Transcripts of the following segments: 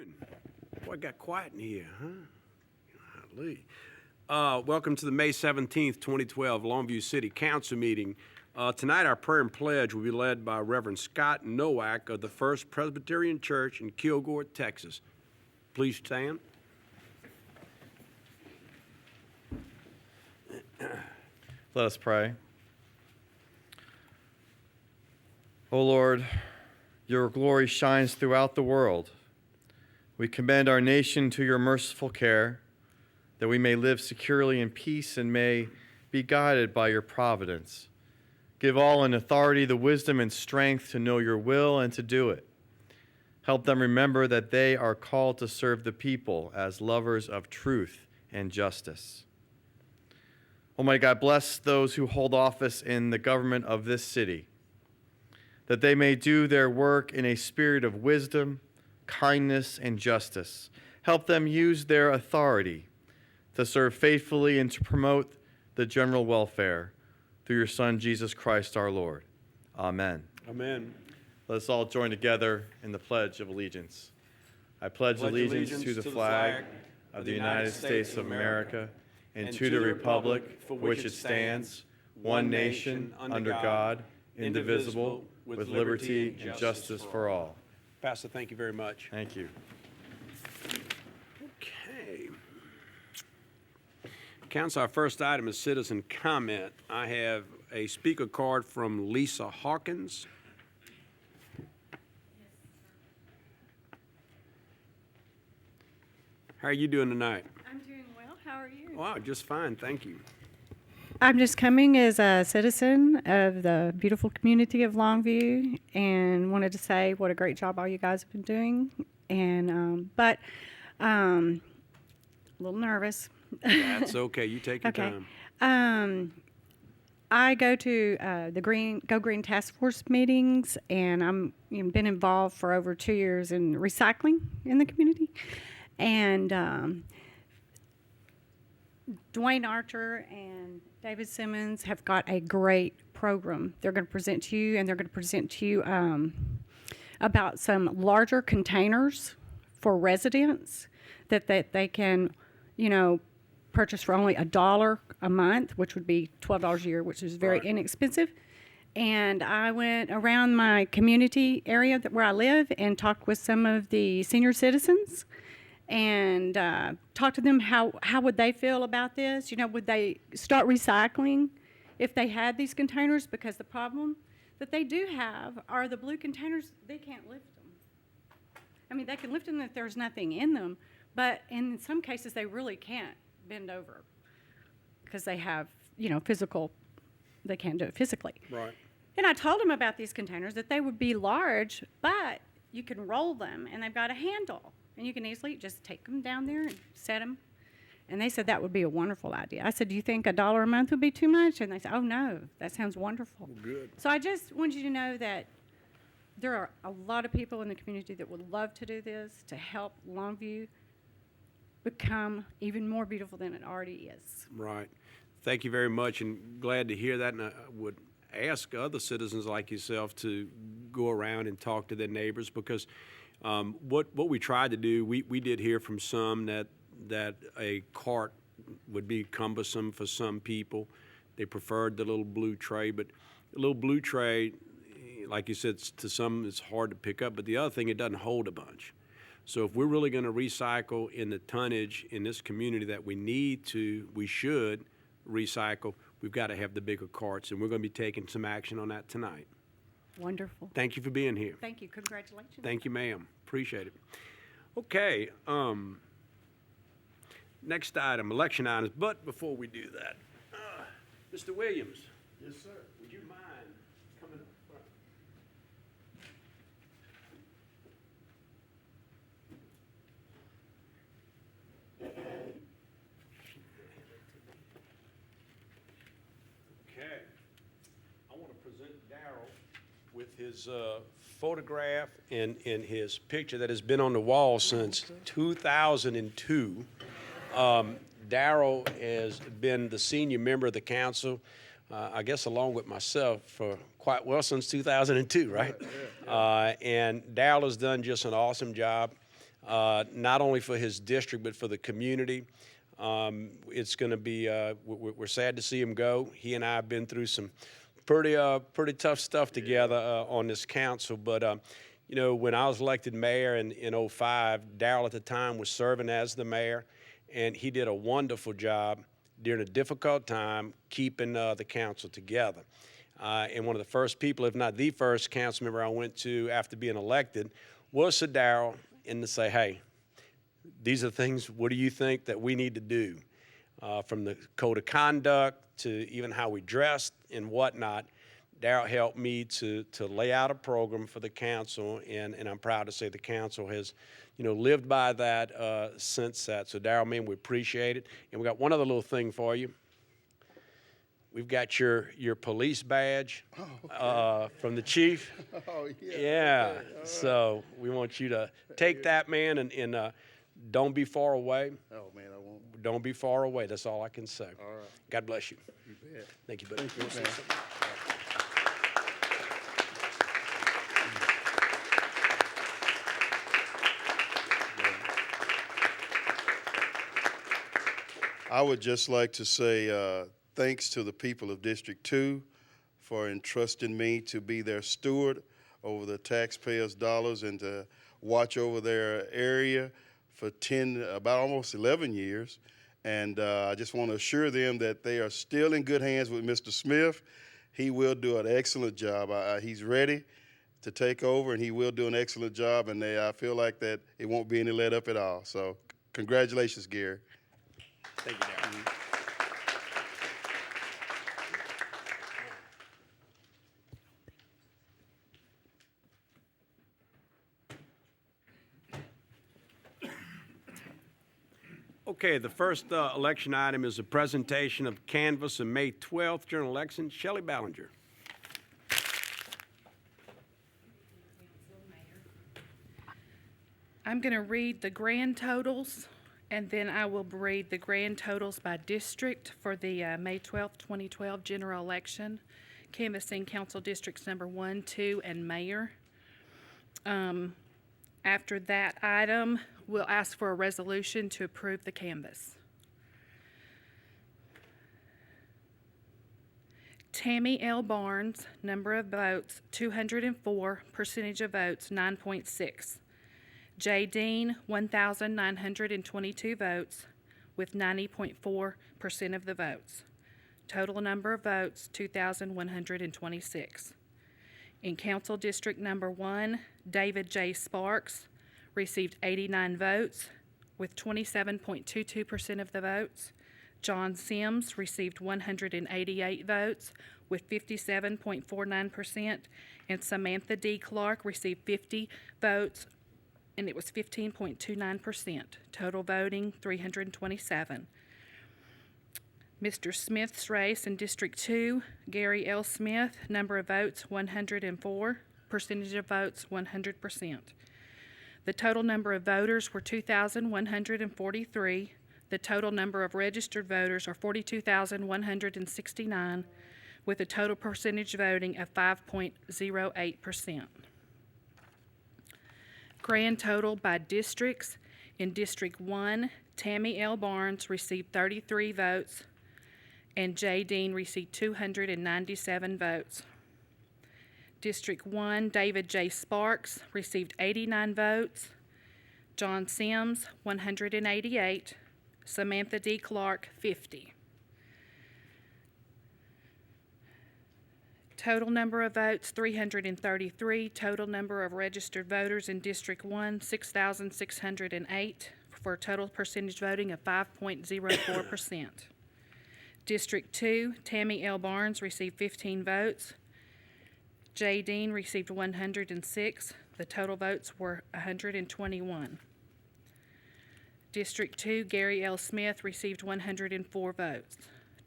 afternoon. Boy, it got quiet in here, huh? Golly. Welcome to the May 17th, 2012 Longview City Council meeting. Tonight, our prayer and pledge will be led by Reverend Scott Nowak of the First Presbyterian Church in Kilgore, Texas. Please stand. Let us pray. O Lord, your glory shines throughout the world. We commend our nation to your merciful care, that we may live securely in peace and may be guided by your providence. Give all in authority the wisdom and strength to know your will and to do it. Help them remember that they are called to serve the people as lovers of truth and justice. Almighty God, bless those who hold office in the government of this city, that they may do their work in a spirit of wisdom, kindness, and justice. Help them use their authority to serve faithfully and to promote the general welfare through your Son, Jesus Christ our Lord. Amen. Amen. Let us all join together in the Pledge of Allegiance. I pledge allegiance to the flag of the United States of America and to the republic for which it stands, one nation, under God, indivisible, with liberty and justice for all. Pastor, thank you very much. Thank you. Okay. Council, our first item is citizen comment. I have a speaker card from Lisa Hawkins. How are you doing tonight? I'm doing well. How are you? Wow, just fine, thank you. I'm just coming as a citizen of the beautiful community of Longview and wanted to say what a great job all you guys have been doing. And but a little nervous. That's okay, you take your Okay. time. I go to the Go Green Task Force meetings, and I'm been involved for over 2 years in recycling in the community. And Dwayne Archer and David Simmons have got a great program. They're going to present to you, and they're going to present to you about some larger containers for residents that they can, purchase for only $1 a month, which would be $12 a year, which is very Right. inexpensive. And I went around my community area where I live and talked with some of the senior citizens and talked to them how would they feel about this. Would they start recycling if they had these containers? Because the problem that they do have are the blue containers, they can't lift them. I mean, they can lift them if there's nothing in them, but in some cases they really can't bend over because they have, they can't do it physically. Right. And I told them about these containers, that they would be large, but you can roll them, and they've got a handle. And you can easily just take them down there and set them. And they said that would be a wonderful idea. I said, do you think $1 a month would be too much? And they said, oh, no, that sounds wonderful. Good. So I just want you to know that there are a lot of people in the community that would love to do this, to help Longview become even more beautiful than it already is. Right. Thank you very much, and glad to hear that. And I would ask other citizens like yourself to go around and talk to their neighbors, because what we tried to do, we did hear from some that a cart would be cumbersome for some people. They preferred the little blue tray, but the little blue tray, like you said, to some it's hard to pick up, but the other thing, it doesn't hold a bunch. So if we're really going to recycle in the tonnage in this community that we should recycle, we've got to have the bigger carts, and we're going to be taking some action on that tonight. Wonderful. Thank you for being here. Thank you. Congratulations. Thank you, ma'am. Appreciate it. Okay, next item, election items. But before we do that, Mr. Williams. Yes, sir. Would you mind coming up front? Okay. I want to present Darrell with his photograph and his picture that has been on the wall since 2002. Darrell has been the senior member of the council, I guess along with myself, for quite well since 2002, right? And Darrell has done just an awesome job. not only for his district, but for the community. It's going to be, we're sad to see him go. He and I have been through some pretty tough stuff together on this council. But, you know, when I was elected mayor in '05, Darrell at the time was serving as the mayor, and he did a wonderful job during a difficult time keeping the council together. And one of the first people, if not the first council member I went to after being elected, was to Darrell and to say, hey, these are things, what do you think that we need to do? From the code of conduct to even how we dressed and whatnot, Darrell helped me to lay out a program for the council, and I'm proud to say the council has, you know, lived by that since that. So Darrell, man, we appreciate it. And we got one other little thing for you. We've got your police badge from the chief. Oh, yeah. Yeah. Okay. All right. So we want you to take that, man, and don't be far away. Oh, man, I won't. Don't be far away. That's all I can say. All right. God bless you. You bet. Thank you, buddy. Thank you, wanna say man. something? I would just like to say thanks to the people of District 2 for entrusting me to be their steward over the taxpayers' dollars and to watch over their area for about almost 11 years. And I just want to assure them that they are still in good hands with Mr. Smith. He will do an excellent job. He's ready to take over, and he will do an excellent job. And I feel like that it won't be any let up at all. So congratulations, Gary. Thank you, Darrell. Okay, the first election item is a presentation of canvass of May 12th general election. Shelley Ballinger. I'm going to read the grand totals, and then I will read the grand totals by district for the May 12th, 2012 general election, canvassing council districts number 1, 2, and mayor. After that item, we'll ask for a resolution to approve the canvass. Tammy L. Barnes, number of votes 204, percentage of votes 9.6. J. Dean, 1,922 votes with 90.4% of the votes. Total number of votes 2,126. In Council District Number 1, David J. Sparks received 89 votes with 27.22% of the votes. John Sims received 188 votes with 57.49%, and Samantha D. Clark received 50 votes, and it was 15.29%. Total voting, 327. Mr. Smith's race in District 2, Gary L. Smith, number of votes 104, percentage of votes 100%. The total number of voters were 2,143. The total number of registered voters are 42,169, with a total percentage voting of 5.08%. Grand total by districts. In District 1, Tammy L. Barnes received 33 votes, and J. Dean received 297 votes. District 1, David J. Sparks received 89 votes. John Sims, 188. Samantha D. Clark, 50. Total number of votes, 333. Total number of registered voters in District 1, 6,608, for a total percentage voting of 5.04%. District 2, Tammy L. Barnes received 15 votes. J. Dean received 106. The total votes were 121. District 2, Gary L. Smith received 104 votes.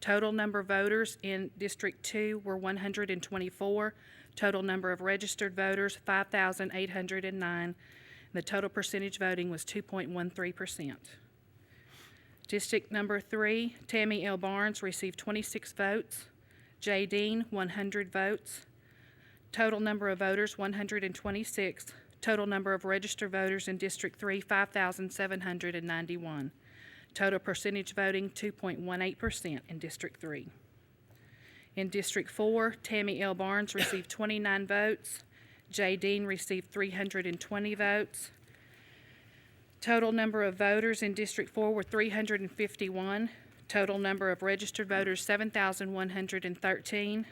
Total number of voters in District 2 were 124. Total number of registered voters, 5,809. The total percentage voting was 2.13%. District number 3, Tammy L. Barnes received 26 votes. J. Dean, 100 votes. Total number of voters, 126. Total number of registered voters in District 3, 5,791. Total percentage voting, 2.18% in District 3. In District 4, Tammy L. Barnes received 29 votes. Jay Dean received 320 votes. Total number of voters in District 4 were 351. Total number of registered voters, 7,113.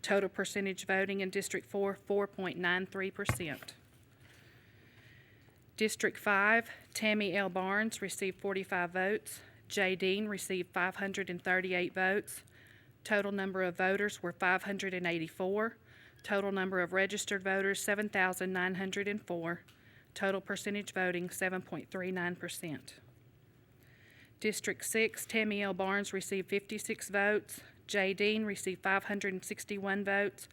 Total percentage voting in District 4, 4.93%. District 5, Tammy L. Barnes received 45 votes. Jay Dean received 538 votes. Total number of voters were 584. Total number of registered voters, 7,904. Total percentage voting, 7.39%. District 6, Tammy L. Barnes received 56 votes. Jay Dean received 561 votes.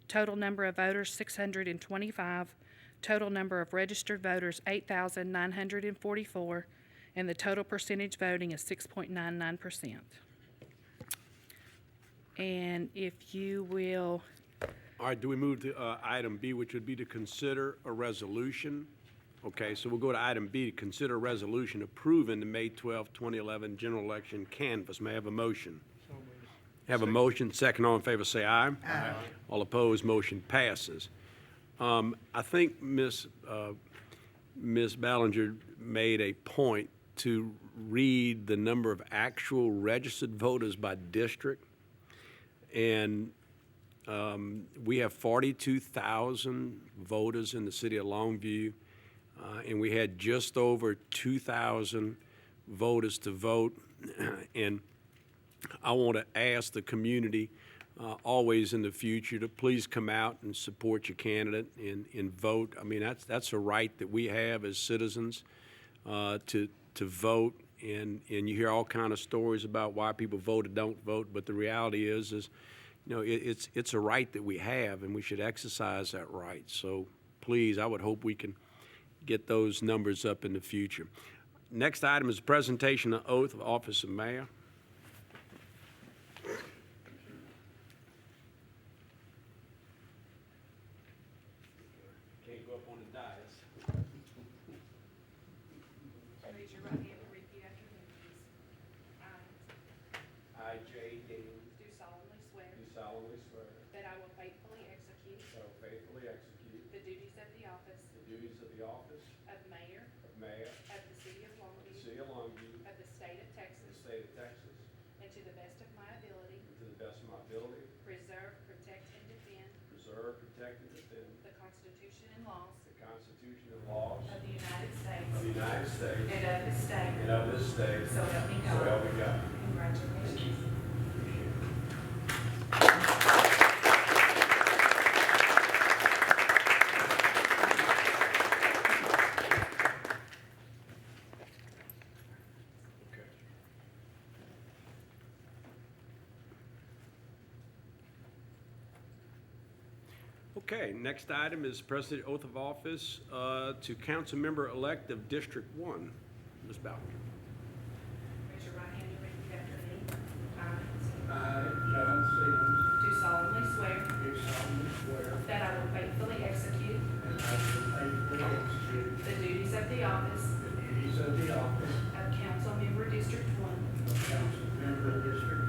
Total number of voters, 625. Total number of registered voters, 8,944. And the total percentage voting is 6.99%. And if you will, All right, do we move to item B, which would be to consider a resolution? Okay, so we'll go to item B, to consider a resolution approving the May 12, 2011 general election canvass. May I have a motion? Have a motion. Second, all in favor, say aye. Aye. All opposed, motion passes. I think Ms. Ballinger made a point to read the number of actual registered voters by district. And we have 42,000 voters in the city of Longview, and we had just over 2,000 voters to vote. And I want to ask the community always in the future to please come out and support your candidate and vote. I mean, that's a right that we have as citizens to vote. And you hear all kind of stories about why people vote or don't vote, but the reality is you know, it's a right that we have, and we should exercise that right. So please, I would hope we can get those numbers up in the future. Next item is presentation of oath of office of mayor. Can't go up on the dais. raise your right hand and repeat after me, please. I, Jay Dean, Do solemnly swear do solemnly swear that I will faithfully execute that I will faithfully execute the duties of the office the duties of the office of mayor of mayor of the city of of the Longview city of Longview, of the state of the Texas, state of Texas, and to the best of my ability, and to the best of my ability, preserve, protect, and defend preserve, protect, and defend the Constitution and laws the Constitution and laws of the United States of the United States and of this state. and of this state. So help me So help God. me God. Congratulations. Okay, next item is President oath of office to council member-elect of District 1, Ms. Ballinger. Raise your right hand and repeat after me. I, John Simmons, Do solemnly swear do solemnly swear that I will faithfully execute that I will faithfully execute the duties of the office the duties of the office of Council Member District 1 of Council Member District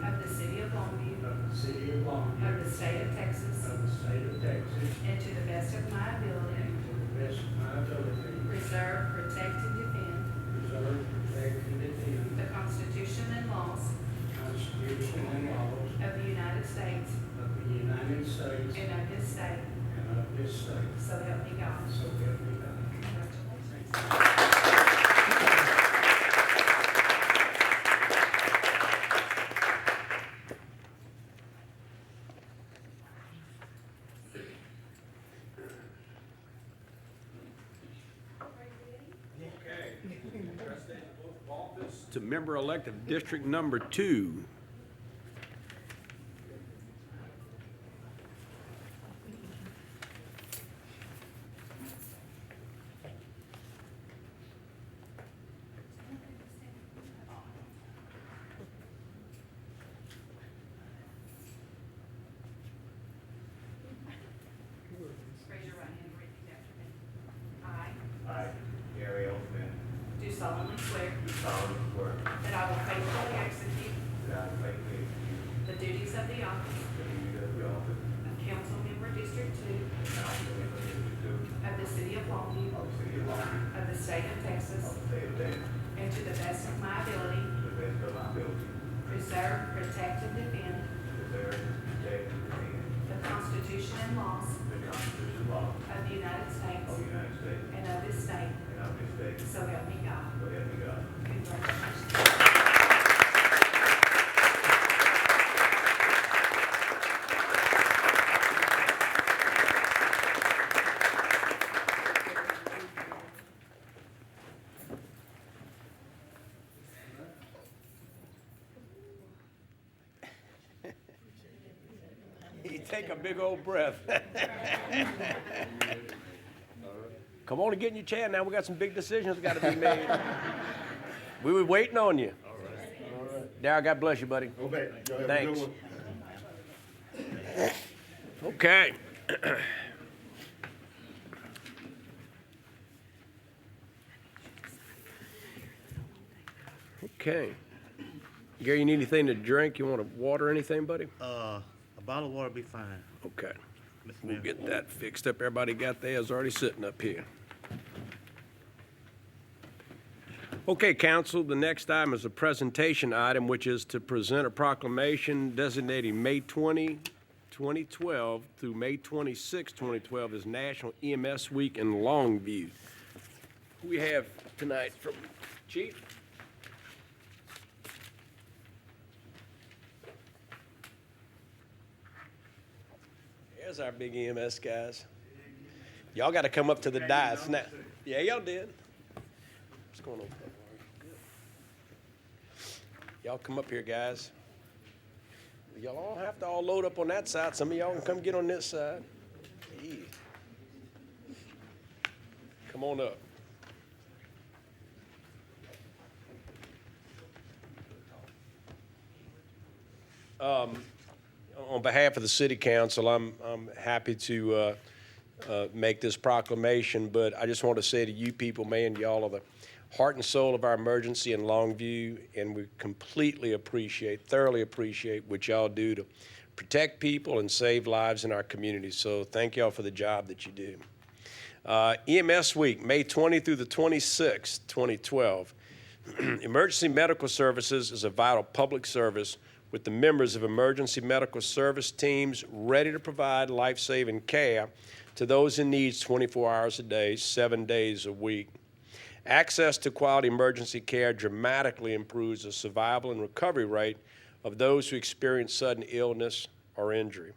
1 of the City of Longview of the City of of Longview the State of Texas, of the State of Texas, and to the best of my ability, and to the best of my ability, preserve, protect, and defend preserve, protect, and defend the Constitution and laws the Constitution and laws of the United States of the United States and of this state. and of this state. So help me God. So help me God. Congratulations. Okay. President oath of office to member-elect of District Number 2. Raise your right hand and repeat after me. solemnly swear do solemnly swear that I will faithfully execute that I will faithfully execute the duties of the office the duties of the office of Council Member District 2 of Council Member District 2 of the City of Longview of the City of Longview of the State of Texas, of the State of Texas and to the best of my ability to the best of my ability preserve, protect, and defend to preserve, protect, and defend the Constitution and laws the Constitution and laws of the United States of the United States and of this state, and of this state. so help me God. So help me God. Congratulations. You take a big old breath. Come on and get in your chair now. We got some big decisions got to be made. We were waiting on you. All right. Darryl, God bless you, buddy. Thanks. Okay. Okay. Gary, you need anything to drink? You want water or anything, buddy? A bottle of water will be fine, Okay. Mr. We'll Mayor. get that fixed up. Everybody got theirs already sitting up here. Okay, council, the next item is a presentation item, which is to present a proclamation designating May 20, 2012 through May 26, 2012 as National EMS Week in Longview. We have tonight from Chief. There's our big EMS guys. Y'all got to come up to the dais now. Yeah, y'all did. What's going on? Y'all come up here, guys. Y'all all have to all load up on that side. Some of y'all can come get on this side. Yeah. Come on up. On behalf of the city council, I'm happy to make this proclamation, but I just want to say to you people, man, y'all are the heart and soul of our emergency in Longview, and we completely appreciate, thoroughly appreciate what y'all do to protect people and save lives in our community. So thank y'all for the job that you do. EMS Week, May 20 through the 26th, 2012. Emergency medical services is a vital public service with the members of emergency medical service teams ready to provide life-saving care to those in need 24 hours a day, 7 days a week. Access to quality emergency care dramatically improves the survival and recovery rate of those who experience sudden illness or injury.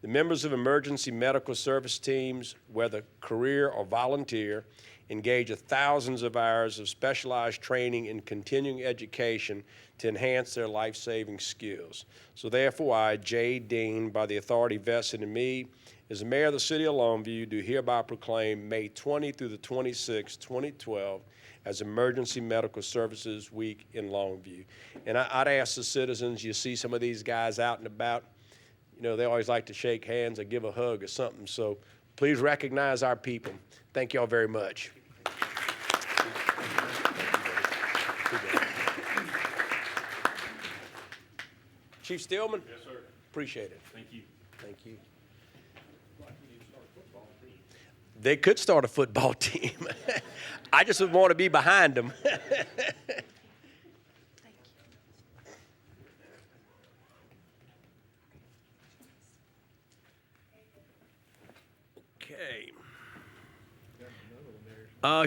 The members of emergency medical service teams, whether career or volunteer, engage thousands of hours of specialized training and continuing education to enhance their life-saving skills. So therefore, I, Jay Dean, by the authority vested in me, as the mayor of the city of Longview, do hereby proclaim May 20 through the 26th, 2012, as Emergency Medical Services Week in Longview. And I'd ask the citizens, you see some of these guys out and about, you know, they always like to shake hands or give a hug or something. So please recognize our people. Thank y'all very much. Chief Stillman? Yes, sir. Appreciate it. Thank you. Thank you. They could start a football team. I just would want to be behind them. Okay.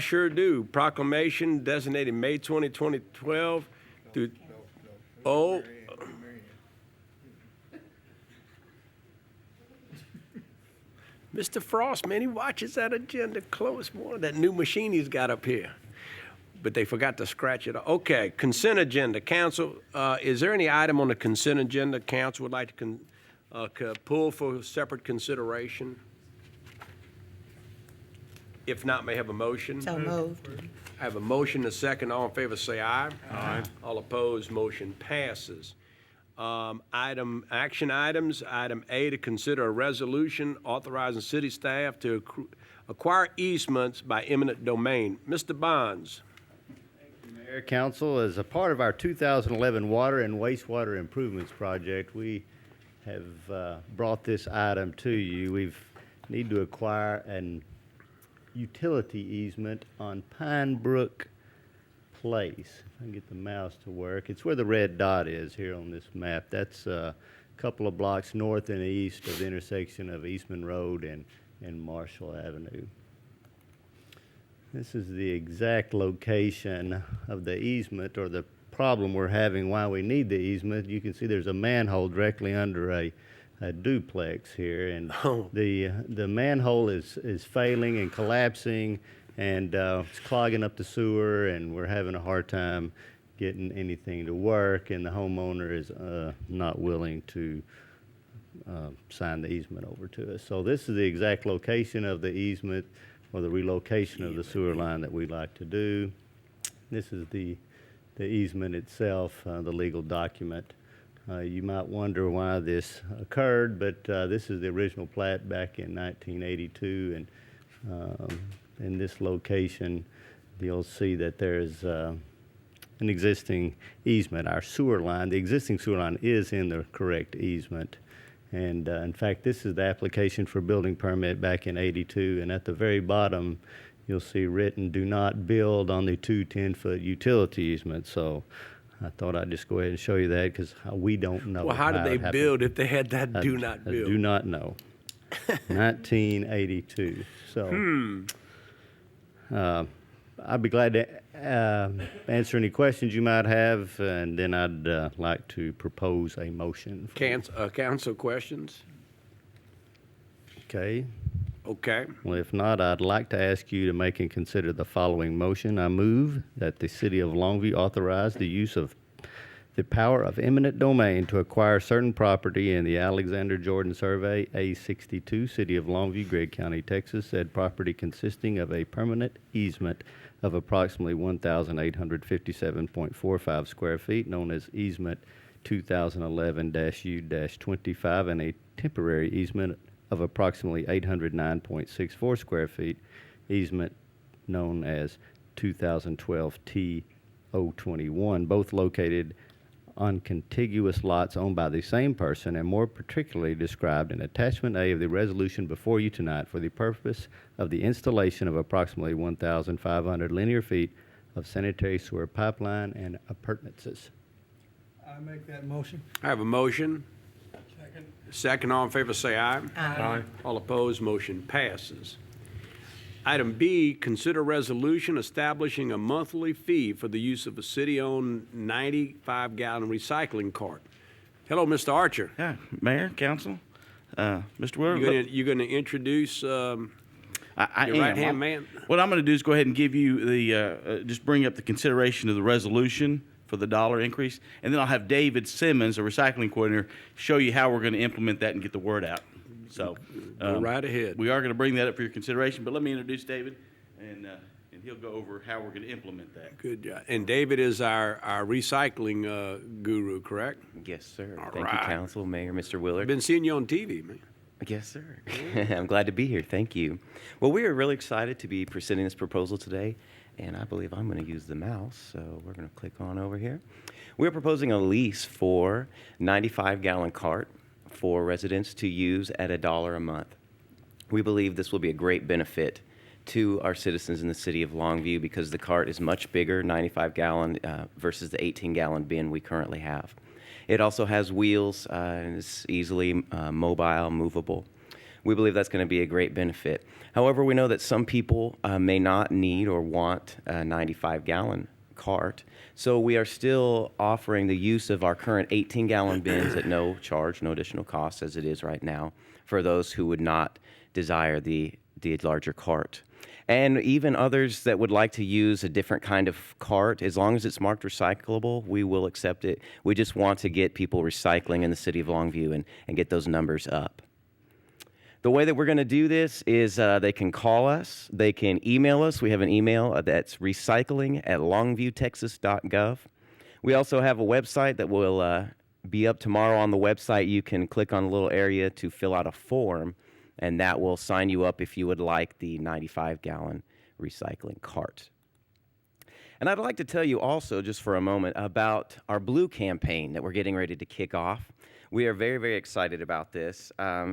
Sure do. Proclamation designated May 20, 2012 through, oh, Mr. Frost, man, he watches that agenda close more, that new machine he's got up here. But they forgot to scratch it off. Okay, consent agenda. Council, is there any item on the consent agenda council would like to pull for separate consideration? If not, may I have a motion? So moved. I have a motion, a second. All in favor, say aye. Aye. All opposed, motion passes. Action items, item A, to consider a resolution authorizing city staff to acquire easements by eminent domain. Mr. Bonds. Mayor, Council, as a part of our 2011 Water and Wastewater Improvements Project, we have brought this item to you. We need to acquire an utility easement on Pine Brook Place. If I can get the mouse to work. It's where the red dot is here on this map. That's a couple of blocks north and east of the intersection of Eastman Road and Marshall Avenue. This is the exact location of the easement, or the problem we're having why we need the easement. You can see there's a manhole directly under a duplex here, and the manhole is failing and collapsing, and it's clogging up the sewer, and we're having a hard time getting anything to work, and the homeowner is not willing to sign the easement over to us. So this is the exact location of the easement, or the relocation of the sewer line that we'd like to do. This is the easement itself, the legal document. You might wonder why this occurred, but this is the original plat back in 1982, and in this location, you'll see that there's an existing easement. Our sewer line, the existing sewer line, is in the correct easement. And in fact, this is the application for building permit back in '82, and at the very bottom, you'll see written, "Do not build on the two 10-foot utility easements." So I thought I'd just go ahead and show you that, because we don't know. Well, how did it they happened. build if they had that do not I build? do not know. 1982. So I'd be glad to answer any questions you might have, and then I'd like to propose a motion. Council questions? Okay. Okay. Well, if not, I'd like to ask you to make and consider the following motion. I move that the City of Longview authorize the use of the power of eminent domain to acquire certain property in the Alexander Jordan Survey, A62, City of Longview, Gregg County, Texas. Said property consisting of a permanent easement of approximately 1,857.45 square feet, known as easement 2011-U-25, and a temporary easement of approximately 809.64 square feet, easement known as 2012 T-021, both located on contiguous lots owned by the same person, and more particularly described in Attachment A of the resolution before you tonight, for the purpose of the installation of approximately 1,500 linear feet of sanitary sewer pipeline and appurtenances. I make that motion. I have a motion. Second. Second, all in favor, say aye. Aye. All opposed, motion passes. Item B, consider resolution establishing a monthly fee for the use of a city-owned 95-gallon recycling cart. Hello, Mr. Archer. Yeah, Mayor, Council, Mr. Willard. You going to introduce I your am. right-hand man? What I'm going to do is go ahead and give you the, just bring up the consideration of the resolution for the dollar increase, and then I'll have David Simmons, a recycling coordinator, show you how we're going to implement that and get the word out. So, Go right ahead. we are going to bring that up for your consideration, but let me introduce David, and he'll go over how we're going to implement that. Good job. And David is our recycling guru, correct? Yes, sir. All Thank right. you, Council, Mayor, Mr. I've Willard. been seeing you on TV, man. Yes, sir. I'm glad to be here. Thank you. Well, we are really excited to be presenting this proposal today, and I believe I'm going to use the mouse, so we're going to click on over here. We're proposing a lease for 95-gallon cart for residents to use at $1 a month. We believe this will be a great benefit to our citizens in the city of Longview because the cart is much bigger, 95-gallon, versus the 18-gallon bin we currently have. It also has wheels and is easily mobile, movable. We believe that's going to be a great benefit. However, we know that some people may not need or want a 95-gallon cart, so we are still offering the use of our current 18-gallon bins at no charge, no additional cost as it is right now, for those who would not desire the larger cart. And even others that would like to use a different kind of cart, as long as it's marked recyclable, we will accept it. We just want to get people recycling in the city of Longview and get those numbers up. The way that we're going to do this is they can call us, they can email us. We have an email that's recycling@longviewtexas.gov. We also have a website that will be up tomorrow on the website. You can click on a little area to fill out a form, and that will sign you up if you would like the 95-gallon recycling cart. And I'd like to tell you also, just for a moment, about our Blue campaign that we're getting ready to kick off. We are very, very excited about this.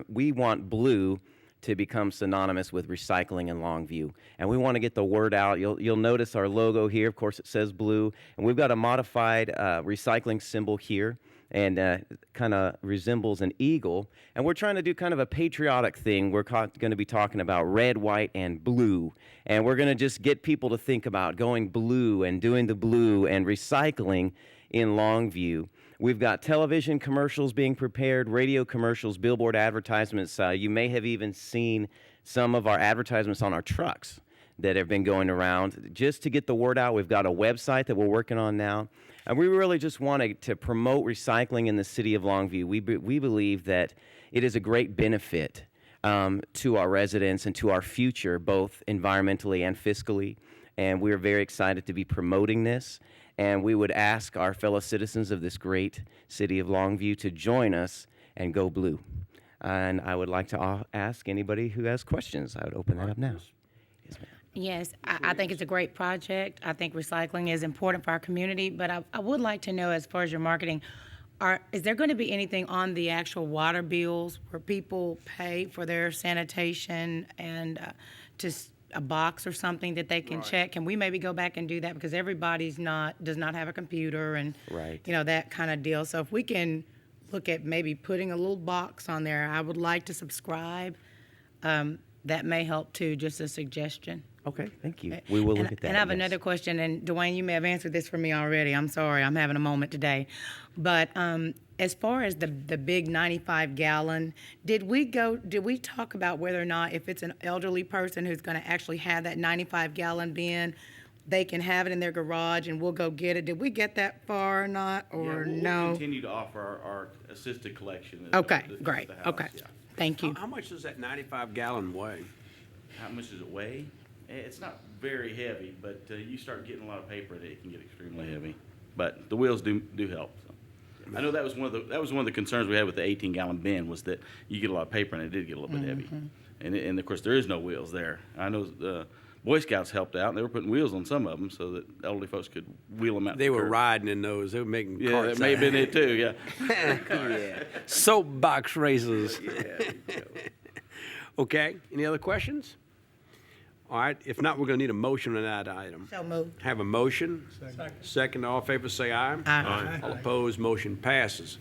We want blue to become synonymous with recycling in Longview. And we want to get the word out. You'll notice our logo here. Of course, it says blue. And we've got a modified recycling symbol here, and kind of resembles an eagle. And we're trying to do kind of a patriotic thing. We're going to be talking about red, white, and blue. And we're going to just get people to think about going blue and doing the blue and recycling in Longview. We've got television commercials being prepared, radio commercials, billboard advertisements. You may have even seen some of our advertisements on our trucks that have been going around. Just to get the word out, we've got a website that we're working on now. And we really just wanted to promote recycling in the city of Longview. We believe that it is a great benefit to our residents and to our future, both environmentally and fiscally. And we're very excited to be promoting this. And we would ask our fellow citizens of this great city of Longview to join us and go blue. And I would like to ask anybody who has questions. I would open that up now. Yes, ma'am. Yes, I think it's a great project. I think recycling is important for our community, but I would like to know, as far as your marketing, is there going to be anything on the actual water bills where people pay for their sanitation and just a box or something that they can check? Can we maybe go back and do that, because everybody's does not have a computer and Right. that kind of deal. So if we can look at maybe putting a little box on there, I would like to subscribe. That may help too, just a suggestion. Okay, thank you. We will look at that. And I have yes. another question, and Dwayne, you may have answered this for me already. I'm sorry, I'm having a moment today. But as far as the big 95-gallon, did we talk about whether or not, if it's an elderly person who's going to actually have that 95-gallon bin, they can have it in their garage and we'll go get it? Did we get that far or not, or no? We'll continue to offer our assisted collection. Okay, at great. the house, Okay, yeah. thank you. How much does that 95-gallon weigh? How much does it weigh? It's not very heavy, but you start getting a lot of paper in it, it can get extremely heavy. But the wheels do help. So. I know that was one of the concerns we had with the 18-gallon bin, was that you get a lot of paper and it did get a little bit heavy. And of course there is no wheels there. I know the Boy Scouts helped out, and they were putting wheels on some of them so that elderly folks could wheel them out. They the were curb. riding in those. They were making Yeah, carts that may have been it too. Yeah. yeah. Soapbox races. Okay. Any other questions? All right. If not, we're going to need a motion on that item. So moved. Have a motion. Second. All in favor, say aye. Aye. All opposed, motion passes.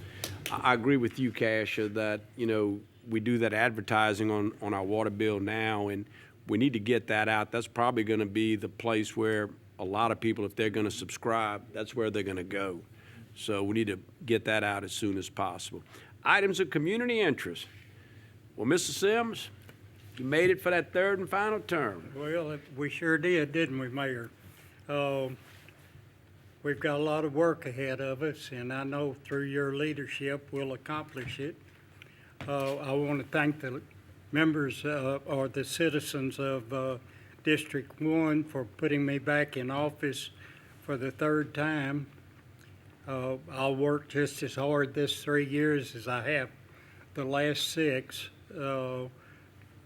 I agree with you, Kasia, that, we do that advertising on our water bill now, and we need to get that out. That's probably going to be the place where a lot of people, if they're going to subscribe, that's where they're going to go. So we need to get that out as soon as possible. Items of community interest. Well, Mr. Sims, you made it for that third and final term. Well, we sure did, didn't we, Mayor? We've got a lot of work ahead of us, and I know through your leadership we'll accomplish it. I want to thank the members or the citizens of District 1 for putting me back in office for the third time. I'll work just as hard this 3 years as I have the last 6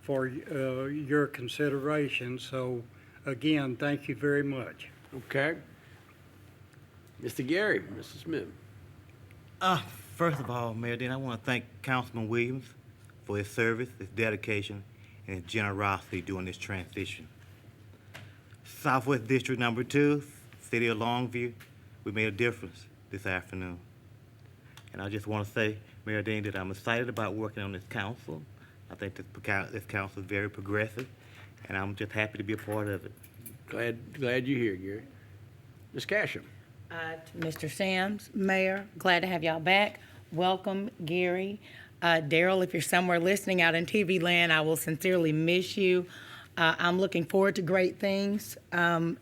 for your consideration. So again, thank you very much. Okay. Mr. Gary, Mr. Smith. First of all, Mayor Dean, I want to thank Councilman Williams for his service, his dedication, and his generosity during this transition. Southwest District Number 2, City of Longview, we made a difference this afternoon. And I just want to say, Mayor Dean, that I'm excited about working on this council. I think this council is very progressive, and I'm just happy to be a part of it. Glad you're here, Gary. Ms. Casham. Mr. Sims, Mayor, glad to have y'all back. Welcome, Gary. Daryl, if you're somewhere listening out in TV land, I will sincerely miss you. I'm looking forward to great things and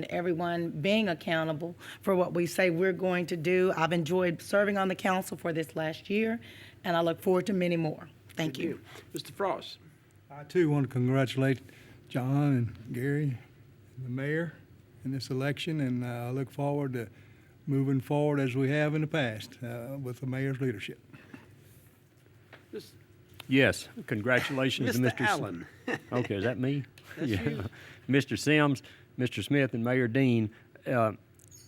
everyone being accountable for what we say we're going to do. I've enjoyed serving on the council for this last year, and I look forward to many more. Thank you. Mr. Frost. I too want to congratulate John and Gary and the mayor in this election, and I look forward to moving forward as we have in the past with the mayor's leadership. Yes, congratulations to Mr. Mr. Allen. Okay, is that me? That's you. Mr. Sims, Mr. Smith, and Mayor Dean.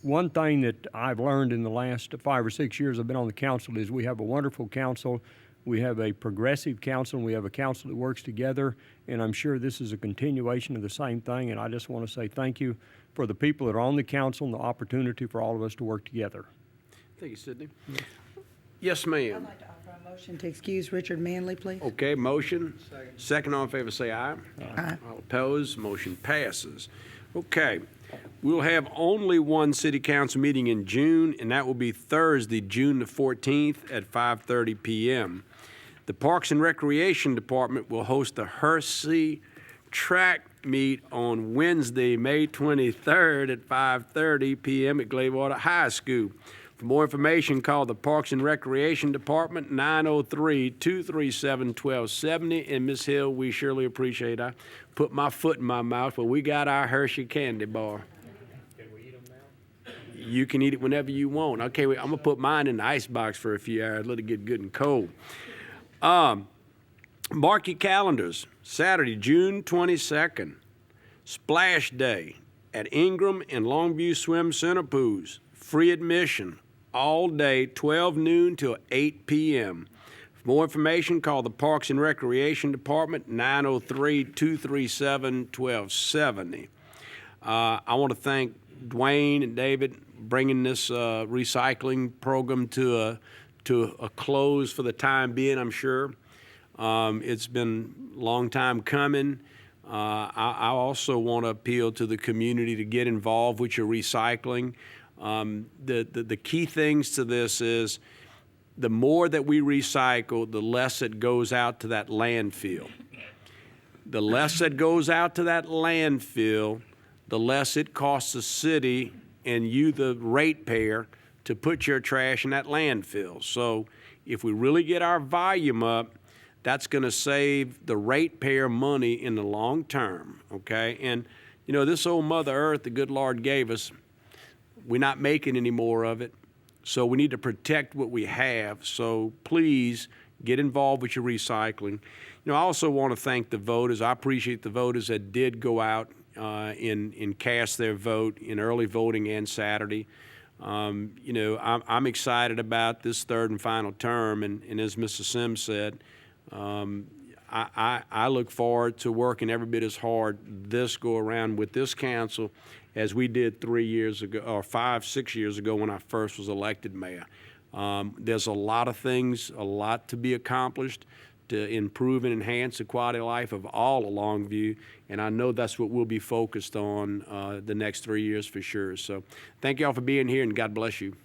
one thing that I've learned in the last 5 or 6 years I've been on the council is we have a wonderful council. We have a progressive council, and we have a council that works together, and I'm sure this is a continuation of the same thing, and I just want to say thank you for the people that are on the council and the opportunity for all of us to work together. Thank you, Sidney. Yes, ma'am. I'd like to offer a motion to excuse Richard Manley, please. Okay, motion. Second, all in favor, say aye. Aye. All opposed, motion passes. Okay, we'll have only one city council meeting in June, and that will be Thursday, June the 14th at 5:30 p.m. The Parks and Recreation Department will host the Hersey Track Meet on Wednesday, May 23rd at 5:30 p.m. at Gladewater High School. For more information, call the Parks and Recreation Department, 903-237-1270. And Ms. Hill, we surely appreciate it. I put my foot in my mouth, but we got our Hershey candy bar. Can we eat them now? You can eat it whenever you want. Okay, I'm going to put mine in the ice box for a few hours, let it get good and cold. Mark your calendars. Saturday, June 22nd, Splash Day at Ingram and Longview Swim Center pools. Free admission all day, 12 noon till 8 p.m. For more information, call the Parks and Recreation Department, 903-237-1270. I want to thank Dwayne and David bringing this recycling program to a close for the time being, I'm sure. It's been a long time coming. I also want to appeal to the community to get involved with your recycling. The key things to this is the more that we recycle, the less it goes out to that landfill. The less that goes out to that landfill, the less it costs the city and you, the ratepayer, to put your trash in that landfill. So if we really get our volume up, that's going to save the ratepayer money in the long term, okay? And, you know, this old Mother Earth the good Lord gave us, we're not making any more of it, so we need to protect what we have. So please get involved with your recycling. You know, I also want to thank the voters. I appreciate the voters that did go out and cast their vote in early voting and Saturday. You know, I'm excited about this third and final term, and as Mr. Sims said, I look forward to working every bit as hard this go around with this council as we did 3 years ago, or 5, 6 years ago when I first was elected mayor. There's a lot of things, a lot to be accomplished to improve and enhance the quality of life of all of Longview, and I know that's what we'll be focused on the next 3 years for sure. So thank you all for being here, and God bless you.